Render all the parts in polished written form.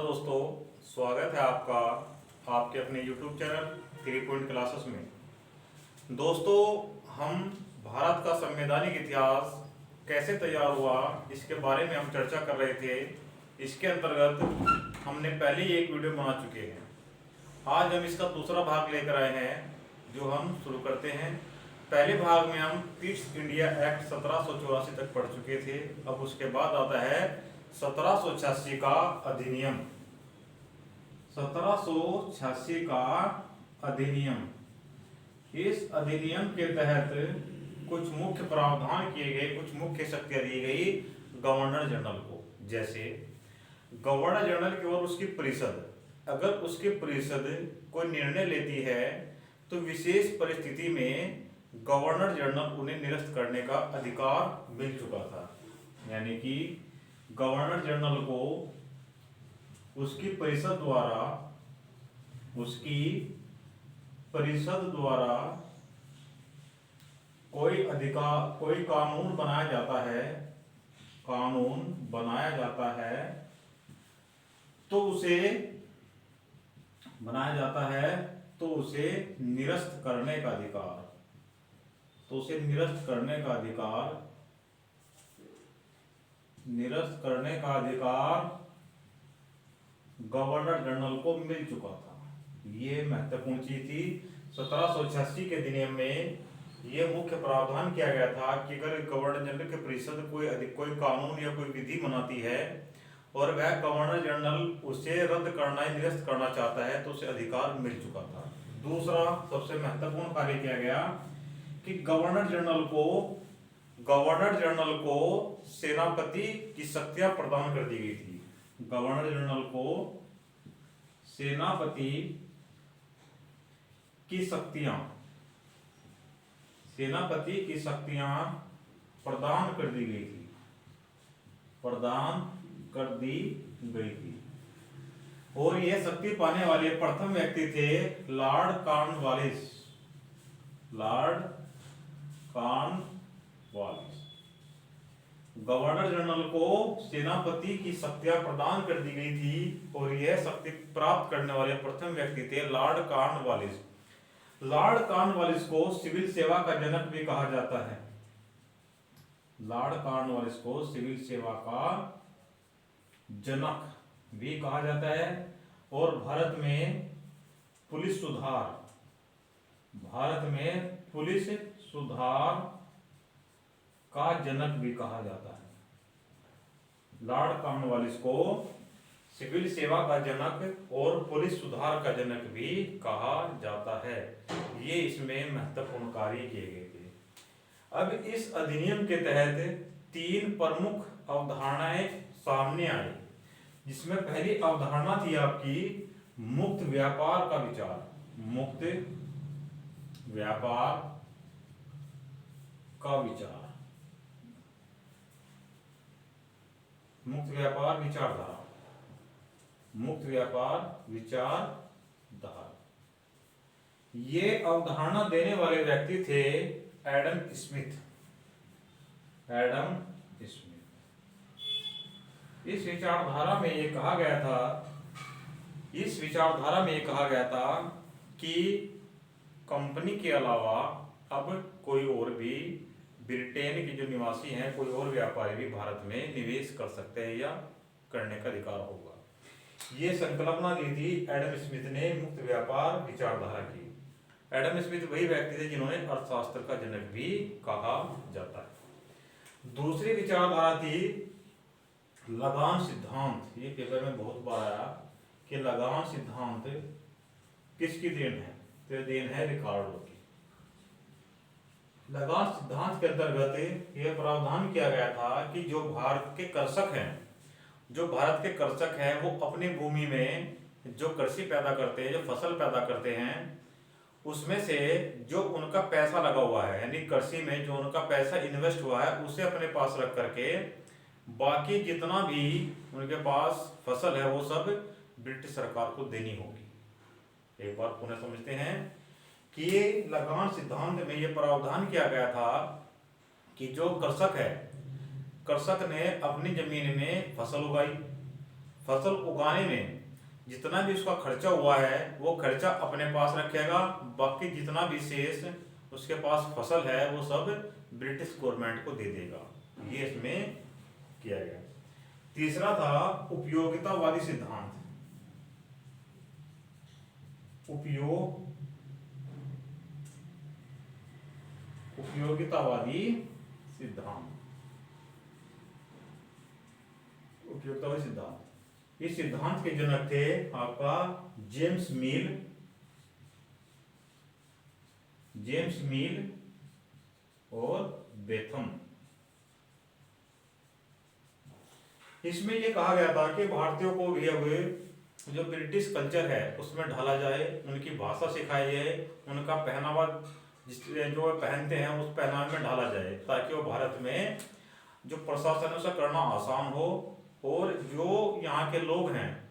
दोस्तों, स्वागत है आपका आपके अपने YouTube चैनल 3 पॉइंट क्लासेस में। दोस्तों, हम भारत का संवैधानिक इतिहास कैसे तैयार हुआ इसके बारे में हम चर्चा कर रहे थे। इसके अंतर्गत हमने पहले ही एक वीडियो बना चुके हैं। आज हम इसका दूसरा भाग लेकर आए हैं जो हम शुरू करते हैं। पहले भाग में हम ईस्ट इंडिया एक्ट 1784 तक पढ़ चुके थे। अब उसके बाद आता है 1786 का अधिनियम। 1786 का अधिनियम। इस अधिनियम के तहत कुछ मुख्य प्रावधान किए गए, कुछ मुख्य शक्तियां दी गई गवर्नर जनरल को। जैसे गवर्नर जनरल की और उसकी परिषद, अगर उसकी परिषद कोई निर्णय लेती है तो विशेष परिस्थिति में गवर्नर जनरल उन्हें निरस्त करने का अधिकार मिल चुका था। यानी कि गवर्नर जनरल को उसकी परिषद द्वारा कोई कानून बनाया जाता है तो उसे निरस्त करने का अधिकार गवर्नर जनरल को मिल चुका था। ये महत्वपूर्ण चीज थी। 1786 के अधिनियम में ये मुख्य प्रावधान किया गया था कि अगर गवर्नर जनरल की परिषद कोई कानून या कोई विधि बनाती है और वह गवर्नर जनरल उसे रद्द करना या निरस्त करना चाहता है तो उसे अधिकार मिल चुका था। दूसरा सबसे महत्वपूर्ण कार्य किया गया कि गवर्नर जनरल को सेनापति की शक्तियां प्रदान कर दी गई थी। गवर्नर जनरल को सेनापति की शक्तियां प्रदान कर दी गई थी। और यह शक्ति पाने वाले प्रथम व्यक्ति थे लॉर्ड कॉर्नवालिस। गवर्नर जनरल को सेनापति की शक्तियां प्रदान कर दी गई थी और यह शक्ति प्राप्त करने वाले प्रथम व्यक्ति थे लॉर्ड कॉर्नवालिस। लॉर्ड कॉर्नवालिस को सिविल सेवा का जनक भी कहा जाता है। लॉर्ड कॉर्नवालिस को सिविल सेवा का जनक भी कहा जाता है और भारत में पुलिस सुधार का जनक भी कहा जाता है। लॉर्ड कॉर्नवालिस को सिविल सेवा का जनक और पुलिस सुधार का जनक भी कहा जाता है। ये इसमें महत्वपूर्ण कार्य किए गए थे। अब इस अधिनियम के तहत 3 प्रमुख अवधारणाएं सामने आई, जिसमें पहली अवधारणा थी आपकी मुक्त व्यापार का विचार। मुक्त व्यापार विचारधारा। ये अवधारणा देने वाले व्यक्ति थे एडम स्मिथ। इस विचारधारा में ये कहा गया था कि कंपनी के अलावा अब कोई और भी, ब्रिटेन के जो निवासी हैं, कोई और व्यापारी भी भारत में निवेश कर सकते हैं या करने का अधिकार होगा। ये संकल्पना दी थी एडम स्मिथ ने मुक्त व्यापार विचारधारा की। एडम स्मिथ वही व्यक्ति थे जिन्होंने अर्थशास्त्र का जनक भी कहा जाता है। दूसरी विचारधारा थी लगान सिद्धांत। ये पेपर में बहुत बार आया कि लगान सिद्धांत किसकी देन है? तो देन है रिकार्डो की। लगान सिद्धांत के अंतर्गत यह प्रावधान किया गया था कि जो भारत के कृषक हैं वो अपनी भूमि में जो कृषि पैदा करते हैं, जो फसल पैदा करते हैं, उसमें से जो उनका पैसा लगा हुआ है, यानी कृषि में जो उनका पैसा इन्वेस्ट हुआ है, उसे अपने पास रख करके बाकी जितना भी उनके पास फसल है वो सब ब्रिटिश सरकार को देनी होगी। एक बार पुनः समझते हैं कि ये लगान सिद्धांत में ये प्रावधान किया गया था कि जो कृषक ने अपनी जमीन में फसल उगाई, फसल उगाने में जितना भी उसका खर्चा हुआ है वो खर्चा अपने पास रखेगा, बाकी जितना भी शेष उसके पास फसल है वो सब ब्रिटिश गवर्नमेंट को दे देगा। ये इसमें किया गया। तीसरा था उपयोगितावादी सिद्धांत। उपयोगितावादी सिद्धांत। उपयोगितावादी सिद्धांत, इस सिद्धांत के जनक थे आपका जेम्स मिल और बेथम। इसमें यह कहा गया था कि भारतीयों को भी अब जो ब्रिटिश कल्चर है उसमें ढाला जाए, उनकी भाषा सिखाई जाए, उनका पहनावा जो पहनते हैं उस पहनावे में ढाला जाए, ताकि वो भारत में जो प्रशासन है उसे करना आसान हो और जो यहाँ के लोग हैं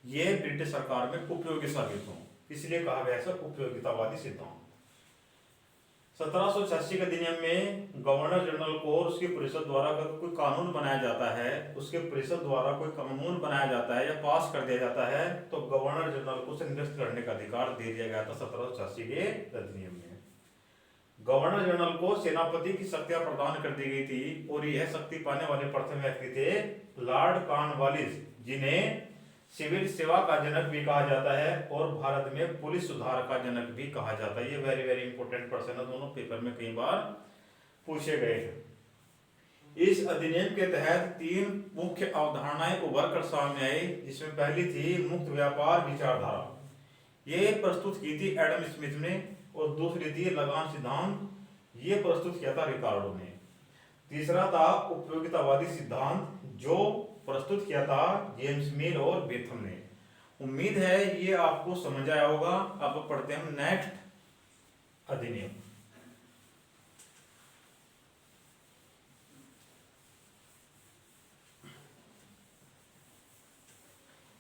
ये ब्रिटिश सरकार में उपयोगी साबित हों। इसलिए कहा गया सर उपयोगितावादी सिद्धांत। 1786 के अधिनियम में गवर्नर जनरल को और उसकी परिषद द्वारा अगर कोई कानून बनाया जाता है, उसके परिषद द्वारा कोई कानून बनाया जाता है या पास कर दिया जाता है, तो गवर्नर जनरल को उसे निरस्त करने का अधिकार दे दिया गया था 1786 के अधिनियम में। गवर्नर जनरल को सेनापति की शक्तियां प्रदान कर दी गई थी और यह शक्ति पाने वाले प्रथम व्यक्ति थे लॉर्ड कॉर्नवालिस, जिन्हें सिविल सेवा का जनक भी कहा जाता है और भारत में पुलिस सुधार का जनक भी कहा जाता है। ये वेरी वेरी इंपॉर्टेंट पर्सन है, दोनों पेपर में कई बार पूछे गए हैं। इस अधिनियम के तहत 3 मुख्य अवधारणाएं उभर कर सामने आई, जिसमें पहली थी मुक्त व्यापार विचारधारा, ये प्रस्तुत की थी एडम स्मिथ ने, और दूसरी थी लगान सिद्धांत, ये प्रस्तुत किया था रिकार्डो ने। तीसरा था उपयोगितावादी सिद्धांत, जो प्रस्तुत किया था जेम्स मिल और बेथम ने। उम्मीद है ये आपको समझ आया होगा। अब पढ़ते हैं नेक्स्ट अधिनियम।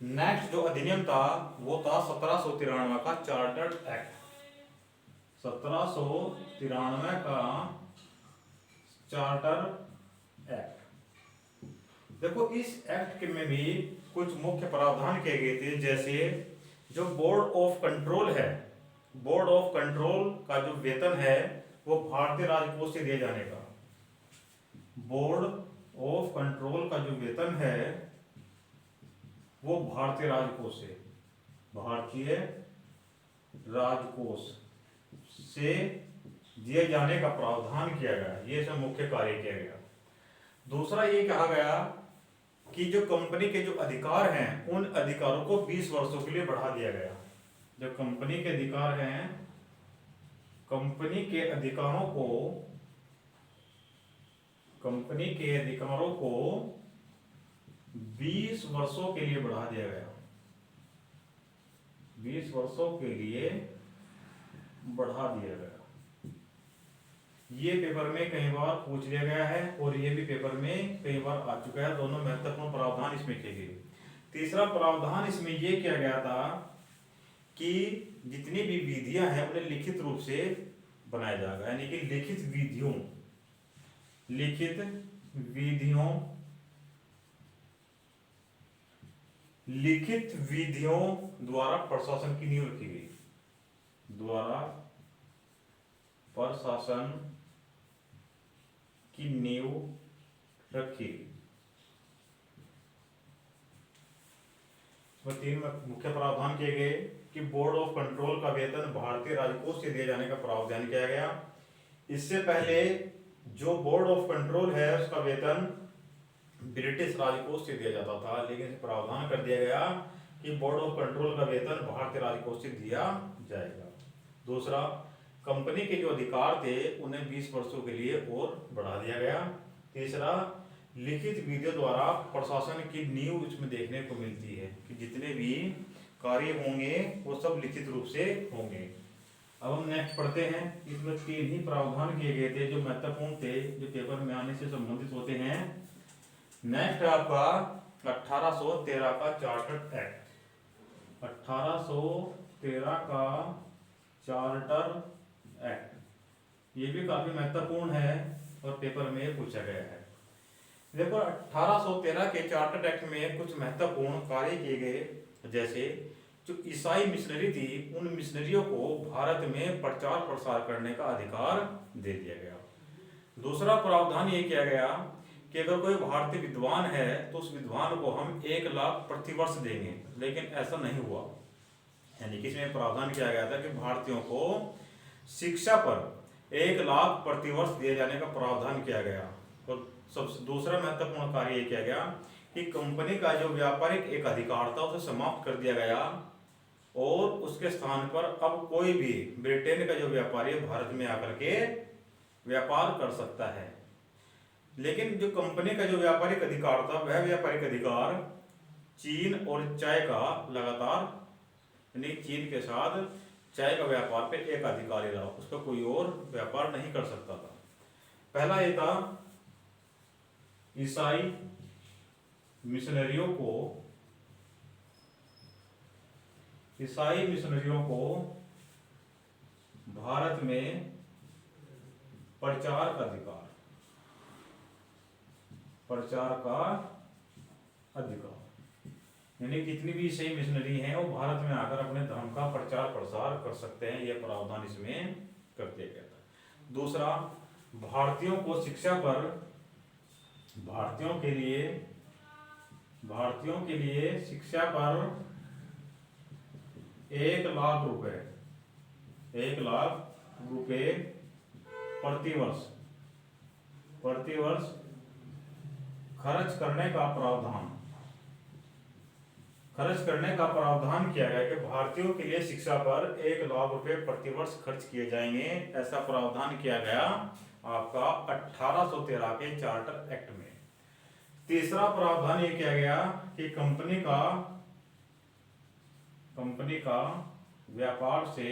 नेक्स्ट जो अधिनियम था वो था 1793 का चार्टर्ड एक्ट। 1793 का चार्टर एक्ट। देखो इस एक्ट में भी कुछ मुख्य प्रावधान किए गए थे, जैसे जो बोर्ड ऑफ कंट्रोल है, बोर्ड ऑफ कंट्रोल का जो वेतन है वो भारतीय राजकोष से दिए जाने का। बोर्ड ऑफ कंट्रोल का जो वेतन है वो भारतीय राजकोष से, भारतीय राजकोष से दिए जाने का प्रावधान किया गया। ये सब मुख्य कार्य किया गया। दूसरा ये कहा गया कि जो कंपनी के जो अधिकार हैं उन अधिकारों को 20 वर्षों के लिए बढ़ा दिया गया। जो कंपनी के अधिकार हैं, कंपनी के अधिकारों को 20 वर्षों के लिए बढ़ा दिया गया। 20 वर्षों के लिए बढ़ा दिया गया। ये पेपर में कई बार पूछ लिया गया है और ये भी पेपर में कई बार आ चुका है। दोनों महत्वपूर्ण प्रावधान इसमें किए गए। तीसरा प्रावधान इसमें ये किया गया था कि जितनी भी विधियां हैं उन्हें लिखित रूप से बनाया जाएगा, यानी कि लिखित विधियों द्वारा प्रशासन की नींव रखी गई। द्वारा प्रशासन की नींव रखी। इसमें 3 मुख्य प्रावधान किए गए कि बोर्ड ऑफ कंट्रोल का वेतन भारतीय राजकोष से दिए जाने का प्रावधान किया गया। इससे पहले जो बोर्ड ऑफ कंट्रोल है उसका वेतन ब्रिटिश राजकोष से दिया जाता था, लेकिन प्रावधान कर दिया गया कि बोर्ड ऑफ कंट्रोल का वेतन भारतीय राजकोष से दिया जाएगा। दूसरा, कंपनी के जो अधिकार थे उन्हें 20 वर्षों के लिए और बढ़ा दिया गया। तीसरा, लिखित विधियों द्वारा प्रशासन की नींव इसमें देखने को मिलती है कि जितने भी कार्य होंगे वो सब लिखित रूप से होंगे। अब हम नेक्स्ट पढ़ते हैं। इसमें 3 ही प्रावधान किए गए थे जो महत्वपूर्ण थे, जो पेपर में आने से संबंधित होते हैं। नेक्स्ट है आपका 1813 का चार्टर्ड एक्ट। 1813 का चार्टर एक्ट, ये भी काफी महत्वपूर्ण है और पेपर में पूछा गया है। देखो 1813 के चार्टर एक्ट में कुछ महत्वपूर्ण कार्य किए गए, जैसे जो ईसाई मिशनरी थी उन मिशनरियों को भारत में प्रचार प्रसार करने का अधिकार दे दिया गया। दूसरा प्रावधान ये किया गया कि अगर कोई भारतीय विद्वान है तो उस विद्वान को हम 1 लाख प्रतिवर्ष देंगे, लेकिन ऐसा नहीं हुआ। यानी कि इसमें प्रावधान किया गया था कि भारतीयों को शिक्षा पर 1 लाख प्रतिवर्ष दिए जाने का प्रावधान किया गया। और सबसे दूसरा महत्वपूर्ण कार्य ये किया गया कि कंपनी का जो व्यापारिक एक अधिकार था उसे समाप्त कर दिया गया और उसके स्थान पर अब कोई भी ब्रिटेन का जो व्यापारी भारत में आकर के व्यापार कर सकता है। लेकिन जो कंपनी का जो व्यापारिक अधिकार था वह व्यापारिक अधिकार चीन और चाय का लगातार, यानी चीन के साथ चाय का व्यापार पे एक अधिकारी रहा, उस पर कोई और व्यापार नहीं कर सकता था। पहला ये था ईसाई मिशनरियों को भारत में प्रचार का अधिकार, यानी कितनी भी ईसाई मिशनरी हैं वो भारत में आकर अपने धर्म का प्रचार प्रसार कर सकते हैं, यह प्रावधान इसमें कर दिया गया था। दूसरा, भारतीयों को शिक्षा पर भारतीयों के लिए शिक्षा पर 1 लाख रुपए प्रतिवर्ष खर्च करने का प्रावधान किया गया कि भारतीयों के लिए शिक्षा पर 1 लाख रुपए प्रतिवर्ष खर्च किए जाएंगे। ऐसा प्रावधान किया गया आपका 1813 के चार्टर एक्ट में। तीसरा प्रावधान ये किया गया कि कंपनी का व्यापार से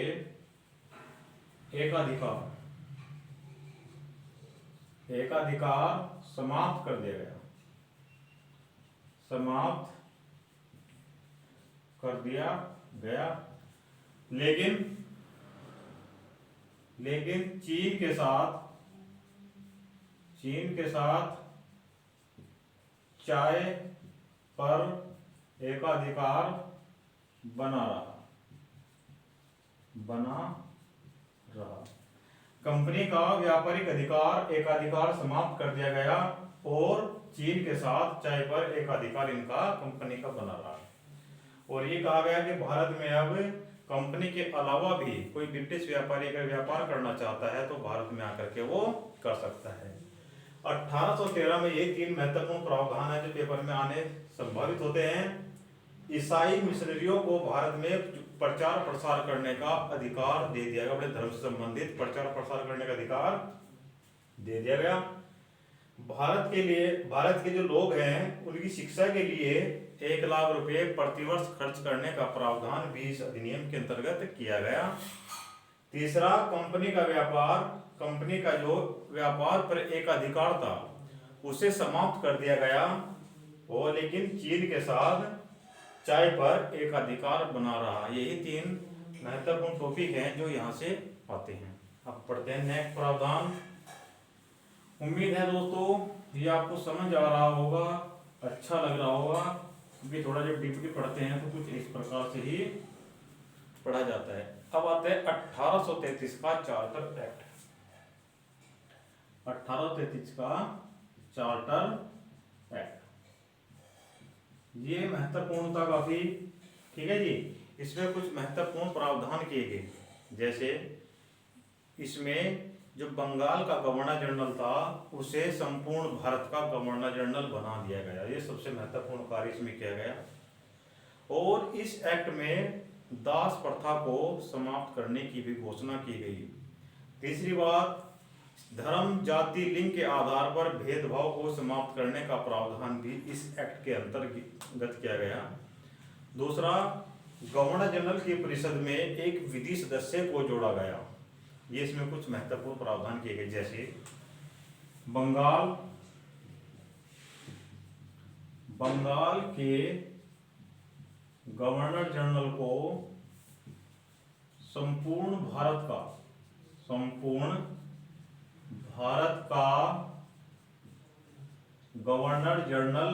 एकाधिकार समाप्त कर दिया गया, लेकिन चीन के साथ चाय पर एकाधिकार बना रहा। कंपनी का व्यापारिक एकाधिकार समाप्त कर दिया गया और चीन के साथ चाय पर एकाधिकार इनका कंपनी का बना रहा। और ये कहा गया कि भारत में अब कंपनी के अलावा भी कोई ब्रिटिश व्यापारी अगर व्यापार करना चाहता है तो भारत में आकर के वो कर सकता है। 1813 में ये 3 महत्वपूर्ण प्रावधान है जो पेपर में आने संभावित होते हैं। ईसाई मिशनरियों को भारत में प्रचार प्रसार करने का अधिकार दे दिया गया, अपने धर्म से संबंधित प्रचार प्रसार करने का अधिकार दे दिया गया। भारत के जो लोग हैं उनकी शिक्षा के लिए 1 लाख रुपए प्रतिवर्ष खर्च करने का प्रावधान भी इस अधिनियम के अंतर्गत किया गया। तीसरा, कंपनी का जो व्यापार पर एक अधिकार था उसे समाप्त कर दिया गया और लेकिन चीन के साथ चाय पर एक अधिकार बना रहा। यही 3 महत्वपूर्ण टॉपिक हैं जो यहाँ से आते हैं। अब पढ़ते हैं नेक्स्ट प्रावधान। उम्मीद है दोस्तों ये आपको समझ आ रहा होगा, अच्छा लग रहा होगा, क्योंकि थोड़ा जब डीपली पढ़ते हैं तो कुछ इस प्रकार से ही पढ़ा जाता है। अब आते हैं 1833 का चार्टर एक्ट। 1833 का चार्टर एक्ट, ये महत्वपूर्ण था काफी, ठीक है जी। इसमें कुछ महत्वपूर्ण प्रावधान किए गए, जैसे इसमें जो बंगाल का गवर्नर जनरल था उसे संपूर्ण भारत का गवर्नर जनरल बना दिया गया, ये सबसे महत्वपूर्ण कार्य इसमें किया गया। और इस एक्ट में दास प्रथा को समाप्त करने की भी घोषणा की गई। तीसरी बात, धर्म जाति लिंग के आधार पर भेदभाव को समाप्त करने का प्रावधान भी इस एक्ट के अंतर्गत किया गया। दूसरा, गवर्नर जनरल की परिषद में एक विधि सदस्य को जोड़ा गया, ये इसमें कुछ महत्वपूर्ण प्रावधान किए गए, जैसे बंगाल के गवर्नर जनरल को संपूर्ण भारत का गवर्नर जनरल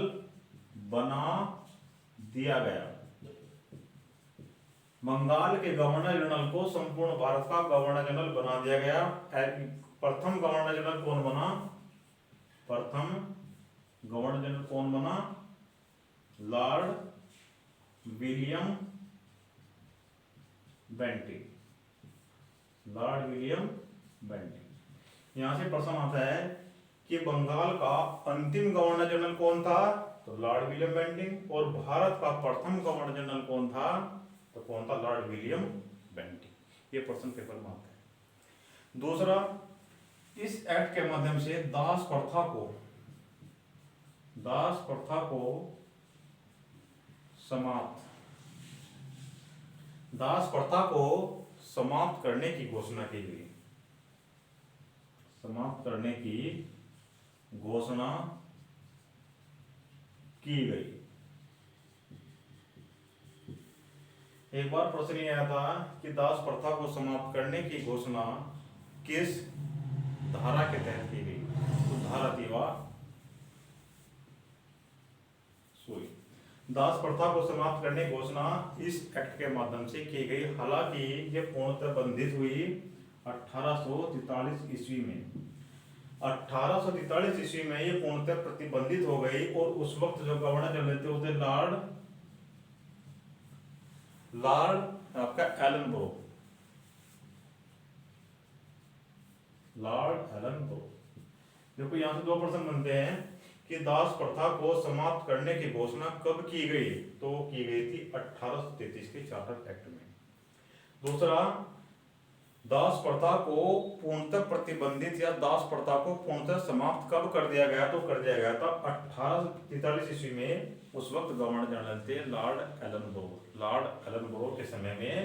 बना दिया गया। बंगाल के गवर्नर जनरल को संपूर्ण भारत का गवर्नर जनरल बना दिया गया। प्रथम गवर्नर जनरल कौन बना? प्रथम गवर्नर जनरल कौन बना? Lord William Bentinck. Lord William Bentinck. यहां से प्रश्न आता है कि बंगाल का अंतिम गवर्नर जनरल कौन था? तो लॉर्ड विलियम बेंटिंग। और भारत का प्रथम गवर्नर जनरल कौन था? तो कौन था? Lord William Bentinck. ये प्रश्न पेपर में आता है। दूसरा, इस एक्ट के माध्यम से दास प्रथा को समाप्त करने की घोषणा की गई। समाप्त करने की घोषणा की गई। एक बार प्रश्न ये आया था कि दास प्रथा को समाप्त करने की घोषणा किस धारा के तहत की गई? तो धारा थी दास प्रथा को समाप्त करने की घोषणा इस एक्ट के माध्यम से की गई। हालांकि ये पूर्णतः बंधित हुई 1843 ईस्वी में। 1843 ईस्वी में ये पूर्णतः प्रतिबंधित हो गई। और उस वक्त जो गवर्नर जनरल थे वो थे लॉर्ड आपका एलन ब्रो। देखो यहां से दो प्रश्न बनते हैं कि दास प्रथा को समाप्त करने की घोषणा कब की गई? तो की गई थी 1833 के चार्टर एक्ट में। दूसरा, दास प्रथा को पूर्णतः प्रतिबंधित या दास प्रथा को पूर्णतः समाप्त कब कर दिया गया? तो कर दिया गया था 1843 ईस्वी में। उस वक्त गवर्नर जनरल थे लॉर्ड एलन ब्रो के समय में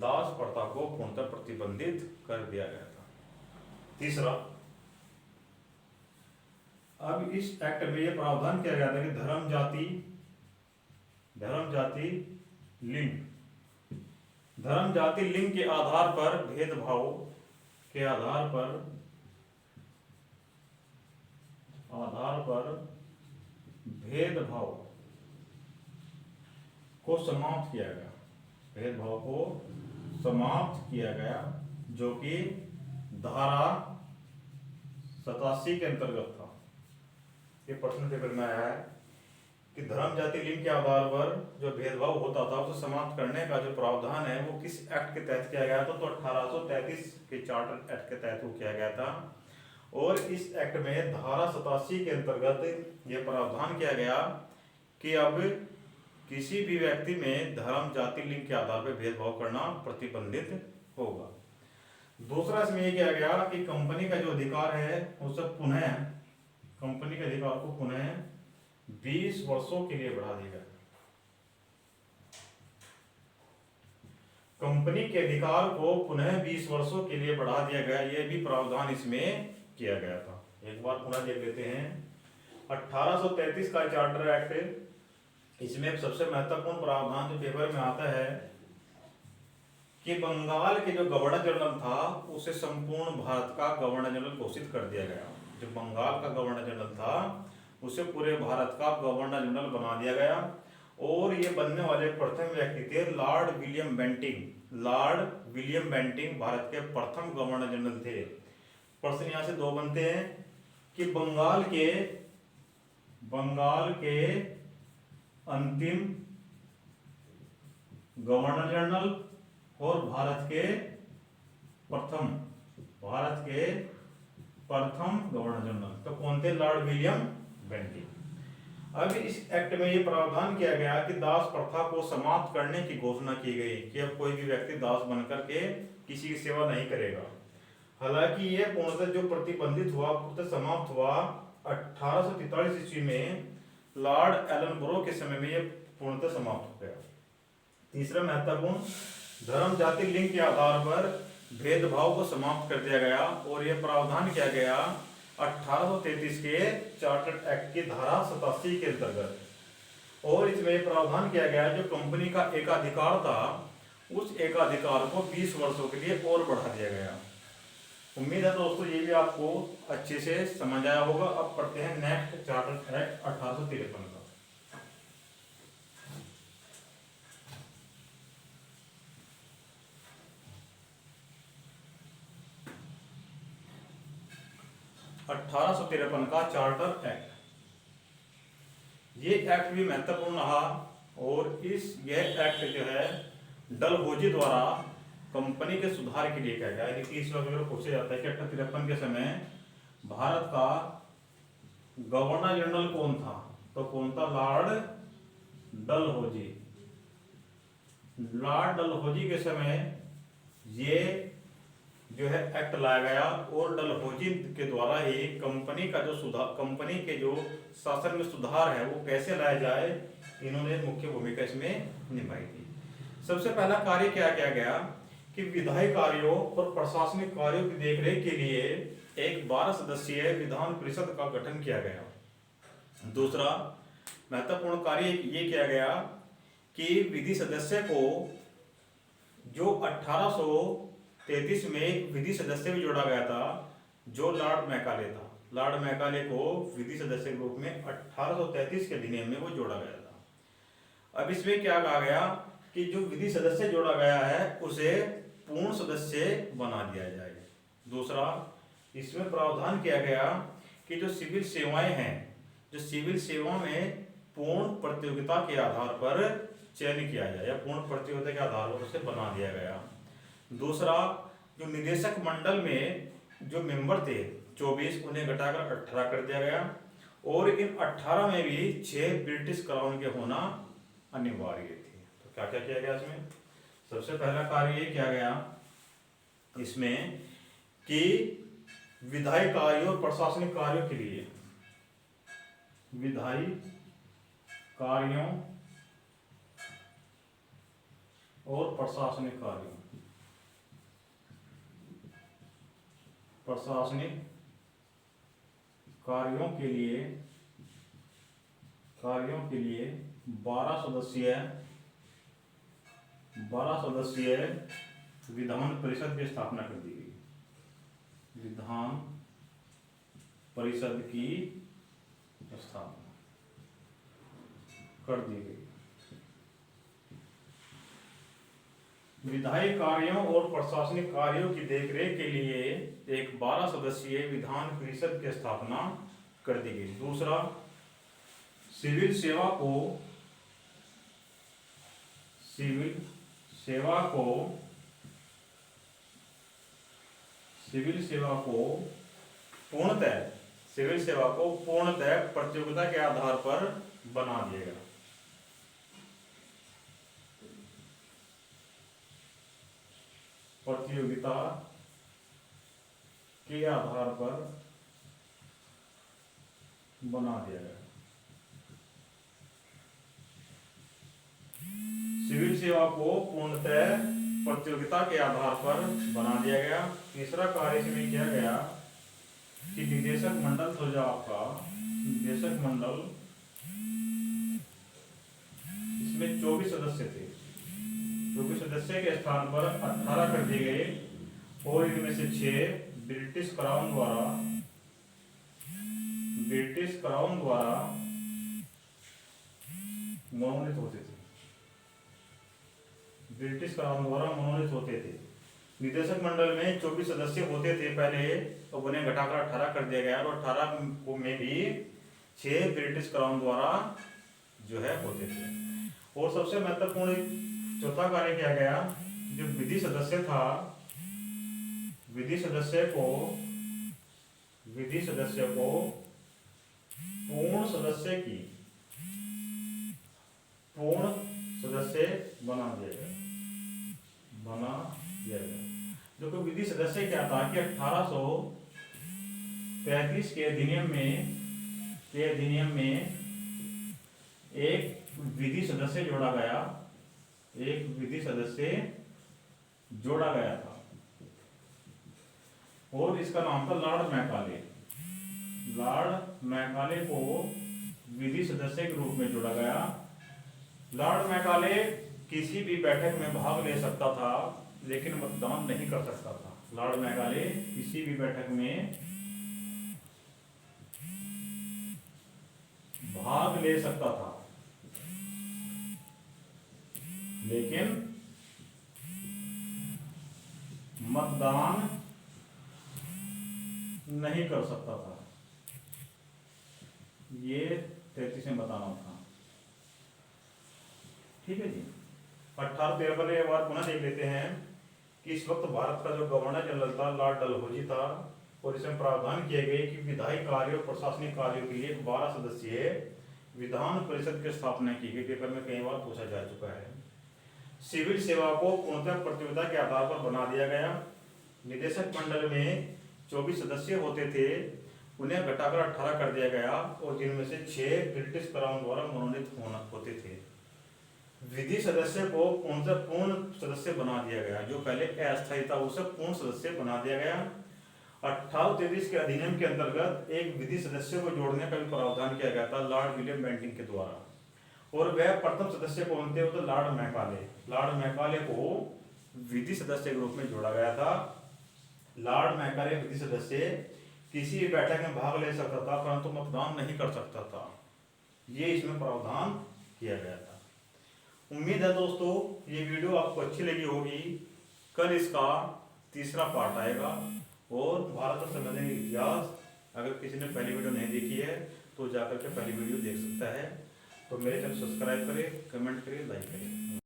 दास प्रथा को पूर्णतः प्रतिबंधित कर दिया गया था। तीसरा, अब इस एक्ट में यह प्रावधान किया गया था कि धर्म जाति लिंग के आधार पर भेदभाव को समाप्त किया गया। भेदभाव को समाप्त किया गया, जो कि धारा 87 के अंतर्गत था। ये प्रश्न पेपर में आया है कि धर्म जाति लिंग के आधार पर जो भेदभाव होता था उसे समाप्त करने का जो प्रावधान है वो किस एक्ट के तहत किया गया था? तो 1833 के चार्टर एक्ट के तहत वो किया गया था। और इस एक्ट में धारा 87 के अंतर्गत ये प्रावधान किया गया कि अब किसी भी व्यक्ति में धर्म जाति लिंग के आधार पर भेदभाव करना प्रतिबंधित होगा। दूसरा इसमें यह किया गया कि कंपनी का जो अधिकार है उसे कंपनी के अधिकार को पुनः 20 वर्षों के लिए बढ़ा दिया गया। कंपनी के अधिकार को पुनः 20 वर्षों के लिए बढ़ा दिया गया। यह भी प्रावधान इसमें किया गया था। एक बार पुनः देख लेते हैं। 1833 का चार्टर एक्ट, इसमें सबसे महत्वपूर्ण प्रावधान जो पेपर में आता है कि बंगाल के जो गवर्नर जनरल था उसे संपूर्ण भारत का गवर्नर जनरल घोषित कर दिया गया। जो बंगाल का गवर्नर जनरल था उसे पूरे भारत का गवर्नर जनरल बना दिया गया। और ये बनने वाले प्रथम व्यक्ति थे लॉर्ड विलियम बेंटिंग भारत के प्रथम गवर्नर जनरल थे। प्रश्न यहां से दो बनते हैं कि बंगाल के अंतिम गवर्नर जनरल और भारत के प्रथम गवर्नर जनरल तो कौन थे? Lord William Bentinck. अब इस एक्ट में यह प्रावधान किया गया कि दास प्रथा को समाप्त करने की घोषणा की गई कि अब कोई भी व्यक्ति दास बनकर के किसी की सेवा नहीं करेगा। हालांकि यह पूर्णतः जो प्रतिबंधित हुआ, पूर्णतः समाप्त हुआ 1843 ईस्वी में लॉर्ड एलन ब्रो के समय में यह पूर्णतः समाप्त हो गया। तीसरा महत्वपूर्ण, धर्म जाति लिंग के आधार पर भेदभाव को समाप्त कर दिया गया। और यह प्रावधान किया गया 1833 के चार्टर्ड एक्ट की धारा 87 के अंतर्गत। और इसमें प्रावधान किया गया जो कंपनी का एकाधिकार था उस एकाधिकार को 20 वर्षों के लिए और बढ़ा दिया गया। उम्मीद है दोस्तों ये भी आपको अच्छे से समझ आया होगा। अब पढ़ते हैं नेक्स्ट चार्टर एक्ट 1853 का। का चार्टर एक्ट, ये एक्ट भी महत्वपूर्ण रहा और यह एक्ट जो है डलहौजी द्वारा कंपनी के सुधार के लिए किया गया। यदि इस वक्त पूछा जाता है कि 1853 के समय भारत का गवर्नर जनरल कौन था, तो कौन था? लॉर्ड डलहौजी। लॉर्ड डलहौजी के समय ये जो है एक्ट लाया गया और डलहौजी के द्वारा ही कंपनी का जो सुधार, कंपनी के जो शासन में सुधार है वो कैसे लाया जाए, इन्होंने मुख्य भूमिका इसमें निभाई थी। सबसे पहला कार्य क्या किया गया कि विधायी कार्यों और प्रशासनिक कार्यों की देखरेख के लिए एक 12 सदस्यीय विधान परिषद का गठन किया गया। दूसरा महत्वपूर्ण कार्य ये किया गया कि विधि सदस्य को जो 1833 में विधि सदस्य भी जोड़ा गया था, जो लॉर्ड मैकाले था, लॉर्ड मैकाले को विधि सदस्य के रूप में 1833 के अधिनियम में वो जोड़ा गया था। अब इसमें क्या कहा गया कि जो विधि सदस्य जोड़ा गया है उसे पूर्ण सदस्य बना दिया जाए। दूसरा इसमें प्रावधान किया गया कि जो सिविल सेवाएं हैं, जो सिविल सेवा में पूर्ण प्रतियोगिता के आधार पर चयन किया जाए या पूर्ण प्रतियोगिता के आधार पर उसे बना दिया गया। दूसरा जो निदेशक मंडल में जो मेंबर थे 24, उन्हें घटाकर 18 कर दिया गया और इन 18 में भी 6 ब्रिटिश क्राउन के होना अनिवार्य थे। तो क्या क्या किया गया इसमें? सबसे पहला कार्य ये किया गया इसमें कि विधायी कार्यों और प्रशासनिक कार्यों के लिए, विधायी कार्यों और प्रशासनिक कार्यों के लिए 12 सदस्यीय विधान परिषद की स्थापना कर दी गई। विधान परिषद की स्थापना कर दी गई। विधायी कार्यों और प्रशासनिक कार्यों की देखरेख के लिए एक 12 सदस्यीय विधान परिषद की स्थापना कर दी गई। दूसरा सिविल सेवा को पूर्णतः प्रतियोगिता के आधार पर बना दिया गया। प्रतियोगिता के आधार पर बना दिया गया। सिविल सेवा को पूर्णतः प्रतियोगिता के आधार पर बना दिया गया। तीसरा कार्य इसमें किया गया कि निदेशक मंडल तो जो आपका निदेशक मंडल, इसमें 24 सदस्य थे। 24 सदस्य के स्थान पर 18 कर दिए गए और इनमें से 6 ब्रिटिश क्राउन द्वारा मनोनीत होते थे। ब्रिटिश क्राउन द्वारा मनोनीत होते थे। निदेशक मंडल में 24 सदस्य होते थे पहले, तो उन्हें घटाकर 18 कर दिया गया और 18 में भी 6 ब्रिटिश क्राउन द्वारा जो है होते थे। और सबसे महत्वपूर्ण चौथा कार्य किया गया, जो विधि सदस्य था, विधि सदस्य को पूर्ण सदस्य बना दिया गया। जो कि विधि सदस्य क्या था कि 1833 के अधिनियम में एक विधि सदस्य जोड़ा गया था और इसका नाम था लॉर्ड मैकाले। लॉर्ड मैकाले को विधि सदस्य के रूप में जोड़ा गया। लॉर्ड मैकाले किसी भी बैठक में भाग ले सकता था लेकिन मतदान नहीं कर सकता था। लॉर्ड मैकाले किसी भी बैठक में भाग ले सकता था, लेकिन मतदान नहीं कर सकता था। ये 33 में बताना था। ठीक है जी। 1853 एक बार पुनः देख लेते हैं कि इस वक्त भारत का जो गवर्नर जनरल था लॉर्ड डलहौजी था, और इसमें प्रावधान किए गए कि विधायी कार्यों और प्रशासनिक कार्यों के लिए 12 सदस्यीय विधान परिषद की स्थापना की गई। पेपर में कई बार पूछा जा चुका है। सिविल सेवा को पूर्णतः प्रतियोगिता के आधार पर बना दिया गया। निदेशक मंडल में 24 सदस्य होते थे, उन्हें घटाकर 18 कर दिया गया, और जिनमें से 6 ब्रिटिश क्राउन द्वारा मनोनीत होते थे। विधि सदस्य को पूर्ण सदस्य बना दिया गया, जो पहले अस्थायी था उसे पूर्ण सदस्य बना दिया गया। 1833 के अधिनियम के अंतर्गत एक विधि सदस्य को जोड़ने का भी प्रावधान किया गया था लॉर्ड विलियम बेंटिंग के द्वारा, और वह प्रथम सदस्य कौन थे? वो तो लॉर्ड मैकाले। लॉर्ड मैकाले को विधि सदस्य के रूप में जोड़ा गया था। लॉर्ड मैकाले विधि सदस्य किसी भी बैठक में भाग ले सकता था, परंतु मतदान नहीं कर सकता था। ये इसमें प्रावधान किया गया था। उम्मीद है दोस्तों ये वीडियो आपको अच्छी लगी होगी। कल इसका तीसरा पार्ट आएगा, और भारत और संविधान इतिहास अगर किसी ने पहली वीडियो नहीं देखी है तो जाकर के पहली वीडियो देख सकता है। तो मेरे चैनल सब्सक्राइब करें, कमेंट करें, लाइक करें।